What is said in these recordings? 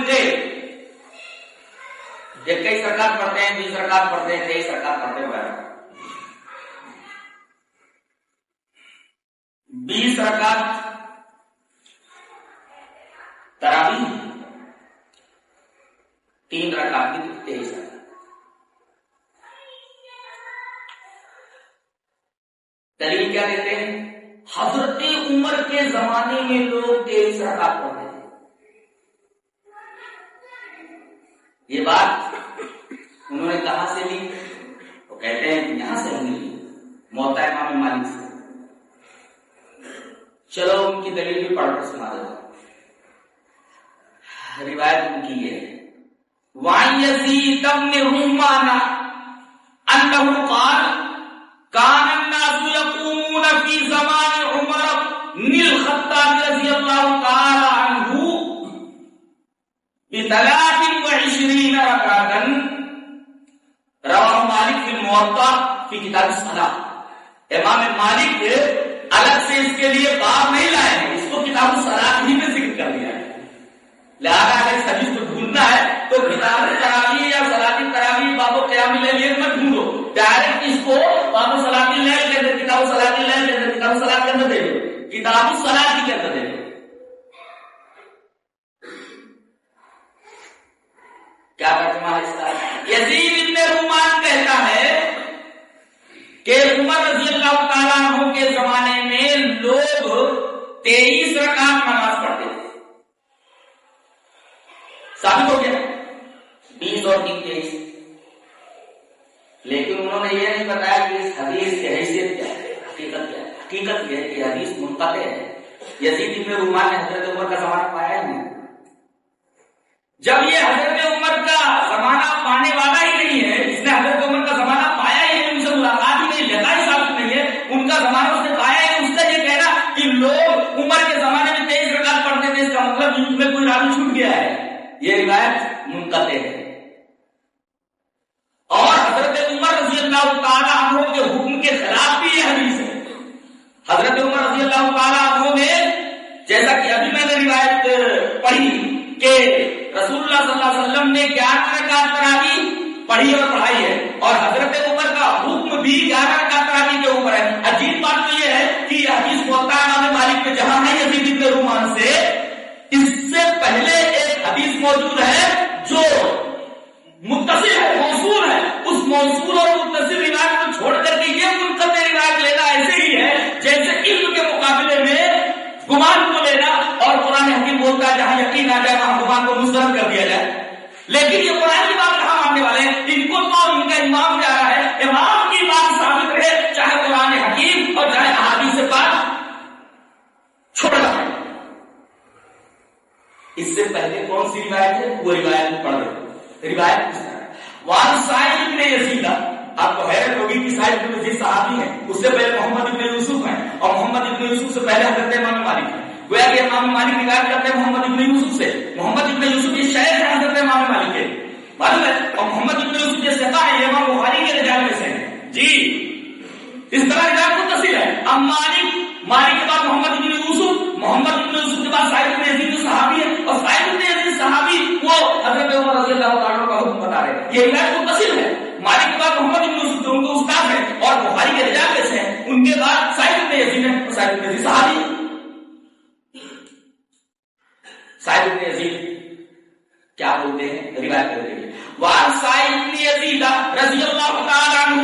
ملتے 21 رکعت پڑھتے ہیں، 20 رکعت پڑھتے ہیں، 23 رکعت پڑھتے ہیں وغیرہ. 20 رکعت تراویح، 3 رکعت کی 23 رکعت. دلیل کیا دیتے ہیں؟ حضرت عمر کے زمانے میں لوگ 23 رکعت پڑھتے تھے. یہ بات انہوں نے کہاں سے لی؟ وہ کہتے ہیں یہاں سے ہم نے لی، موطا امام مالک سے. چلو ان کی دلیل بھی پڑھ کر سنا دیتا ہوں. روایت ان کی ہے وعن یزید بن رومان انہ قال کان الناس یقومون فی زمان عمر بن الخطاب رضی اللہ تعالی عنہ ب23 رکعۃ. رواہ مالک فی الموطا فی کتاب الصلاۃ. امام مالک الگ سے اس کے لیے باب نہیں لائے ہیں، اس کو کتاب الصلاۃ ہی میں ذکر کر دیا ہے. لہذا اگر اس حدیث کو ڈھونڈنا ہے تو کتاب التراویح یا صلاۃ التراویح باب قیام اللیل میں ڈھونڈو، ڈائریکٹ اس کو باب صلاۃ اللیل کے اندر، کتاب صلاۃ اللیل کے اندر، کتاب صلاۃ کے اندر دے دو، کتاب الصلاۃ کے اندر دے دو. کیا ترجمہ ہے اس کا؟ یزید بن رومان کہتا ہے کہ عمر رضی اللہ تعالیٰ عنہ کے زمانے میں لوگ 23 رکعت نماز پڑھتے تھے. ثابت ہو گیا 20 اور 23. لیکن انہوں نے یہ نہیں بتایا کہ اس حدیث کی حیثیت کیا ہے، حقیقت کیا ہے. حقیقت یہ ہے کہ حدیث منقطع ہے. یزید بن رومان نے حضرت عمر کا زمانہ پایا ہے نہیں. جب یہ حضرت عمر کا زمانہ پانے والا ہی نہیں ہے، اس نے حضرت عمر کا زمانہ پایا ہی نہیں، ان سے ملاقات ہی نہیں، لگا ہی ثابت نہیں ہے، ان کا زمانہ اس نے پایا ہے، اس کا یہ کہنا کہ لوگ عمر کے زمانے میں 23 رکعت پڑھتے تھے، اس کا مطلب ان میں کوئی راوی چھوٹ گیا ہے. یہ روایت منقطع ہے. اور حضرت عمر رضی اللہ تعالیٰ عنہ کے حکم کے خلاف بھی یہ حدیث ہے. حضرت عمر رضی اللہ تعالیٰ عنہ نے، جیسا کہ ابھی میں نے روایت پڑھی کہ رسول اللہ صلی اللہ علیہ وسلم نے 11 رکعت تراویح پڑھی اور پڑھائی ہے، اور حضرت عمر کا حکم بھی 11 رکعت تراویح کے اوپر ہے. عجیب بات تو یہ ہے کہ یہ حدیث موطا امام مالک میں جہاں ہے یزید بن رومان سے، اس سے پہلے ایک حدیث موجود ہے جو متصل ہے، موصول ہے. اس موصول اور متصل روایت کو چھوڑ کر کے یہ منقطع روایت لینا ایسے ہی ہے جیسے علم کے مقابلے میں گمان کو لینا، اور قرآن حکیم بولتا ہے جہاں یقین آ جائے وہاں گمان کو مسترد کر دیا جائے. لیکن یہ قرآن کی بات کہاں ماننے والے ہیں؟ ان کو تو ان کا امام جا رہا ہے، امام کی بات ثابت رہے، چاہے قرآن حکیم اور چاہے احادیث سے بات چھوڑ رہا ہے. اس سے پہلے کون سی روایت ہے وہ روایت پڑھ رہے. روایت وان سعید بن یزید، آپ کو حیرت ہوگی کہ سعید بن یزید صحابی ہیں، اس سے پہلے محمد بن یوسف ہیں، اور محمد بن یوسف سے پہلے حضرت امام مالک ہیں. گویا کہ امام مالک روایت کرتے ہیں محمد بن یوسف سے. محمد بن یوسف یہ شیخ ہے حضرت امام مالک کے، معلوم ہے. اور محمد بن یوسف یہ ثقہ ہے، امام بخاری کے رجال میں سے ہیں. جی اس طرح روایت متصل ہے. اب مالک کے بعد محمد بن یوسف، محمد بن یوسف کے بعد سعید بن یزید جو صحابی ہے، اور سعید بن یزید صحابی وہ حضرت عمر رضی اللہ تعالیٰ کا حکم بتا رہے ہیں. یہ روایت متصل ہے. مالک کے بعد محمد بن یوسف جو ان کو استاد ہے اور بخاری کے رجال میں سے ہیں، ان کے بعد سعید بن یزید ہے، اور سعید بن یزید صحابی. سعید بن یزید کیا بولتے ہیں؟ روایت کر دیں گے. وعن سعید بن یزید رضی اللہ تعالی عنہ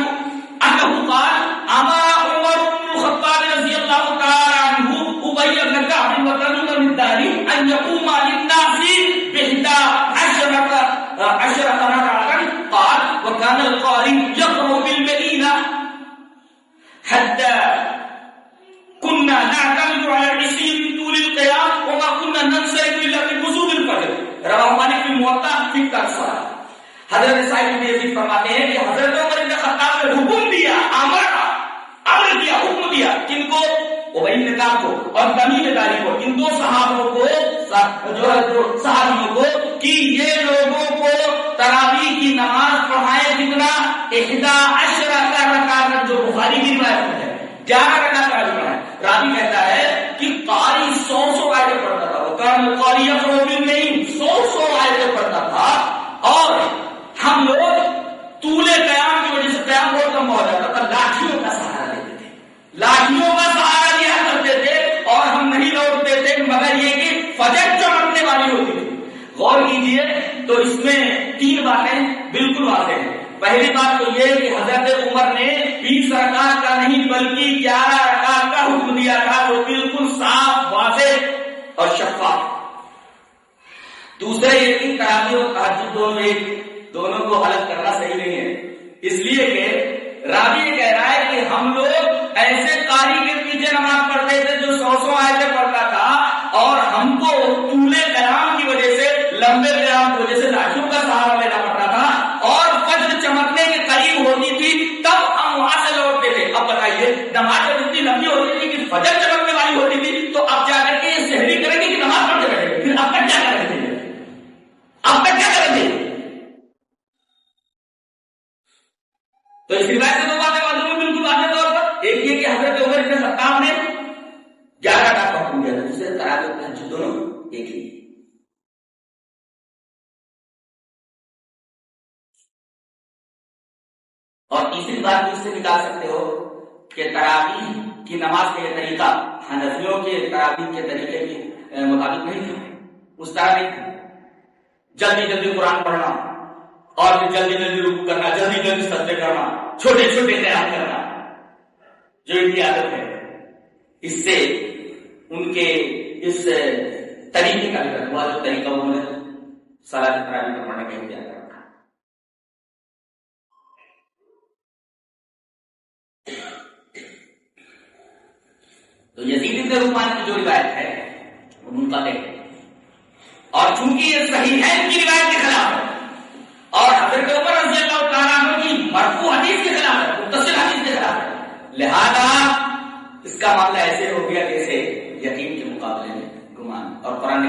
انہ قال امر عمر بن الخطاب رضی اللہ تعالی عنہ ابی بن کعب وتمیم بن داری ان يقوم للناس ب11 ركعة قال وكان القارئ يقرأ بالمدينة حتى كنا نعتمد على العشي من طول القيام وما كنا ننصرف الا بوضوء الفجر. رواه مالك في الموطأ في كتاب الصلاة. حضرت سعید بن یزید فرماتے ہیں کہ حضرت عمر بن خطاب نے حکم دیا، امر کیا، حکم دیا کن کو؟ ابی بن کعب کو اور تمیم داری کو، ان دو صحابوں کو، جو صحابیوں کو، کہ یہ لوگوں کو تراویح کی نماز پڑھائے. کتنا؟ 11 رکعت، جو بخاری کی روایت میں ہے 11 رکعت پڑھائے. راوی کہتا ہے کہ قاری 100 آیتیں پڑھتا تھا، وہ کان القاری یقرأ بالمئین، 100 آیتیں دیکھیے تو اس میں 3 باتیں بالکل واضح ہیں. پہلی بات تو یہ کہ حضرت عمر نے 20 رکعت کا نہیں بلکہ 11 رکعت کا حکم دیا تھا، جو بالکل صاف، واضح اور شفاف. دوسرا یہ کہ تراویح اور تہجد دونوں کو الگ کرنا صحیح نہیں ہے، اس لیے کہ راوی کہہ رہا ہے کہ ہم لوگ ایسے قاری کے پیچھے نماز پڑھتے تھے جو 100 آیتیں پڑھتا تھا، اور ہم کو طول قیام کی وجہ سے، لمبے قیام کی وجہ سے لاٹھیوں کا سہارا لینا پڑتا تھا، اور فجر چمکنے کے قریب ہوتی تھی تب ہم وہاں سے لوٹتے تھے. اب بتائیے نماز جب اتنی لمبی ہوتی تھی کہ فجر چمکنے والی ہوتی تھی تو اب جا کر کے یہ سحری کریں گے کہ نماز پڑھتے بیٹھے گے؟ پھر اب تک کیا کریں گے؟ اب تک کیا کریں گے؟ تو اس روایت سے 2 باتیں معلوم ہیں بالکل واضح طور پر. ایک یہ کہ حضرت عمر بن خطاب نے 11 کا حکم دیا تھا، دوسرے تراویح اور تہجد دونوں ایک ہی. اور تیسری بات اس سے نکال سکتے ہو کہ تراویح کی نماز کا یہ طریقہ حنفیوں کے تراویح کے طریقے کے مطابق نہیں تھا. اس طرح نہیں تھا جلدی جلدی قرآن پڑھنا اور پھر جلدی جلدی رکوع کرنا، جلدی جلدی سجدے کرنا، چھوٹے چھوٹے قیام کرنا، جو ان کی عادت ہے. اس سے ان کے اس طریقے کا بھی ہوا، جو طریقہ انہوں نے صلاۃ تراویح کا پڑھنے کا اختیار کرا. تو یزید بن رومان کی جو روایت ہے وہ منقطع ہے، اور چونکہ یہ صحیح ہے ان کی روایت کے خلاف ہے، اور حضرت عمر رضی اللہ تعالیٰ عنہ کی مرفوع حدیث کے خلاف ہے، متصل حدیث کے خلاف ہے. لہذا اس کا معاملہ ایسے ہو گیا جیسے یقین کے مقابلے میں گمان، اور قرآن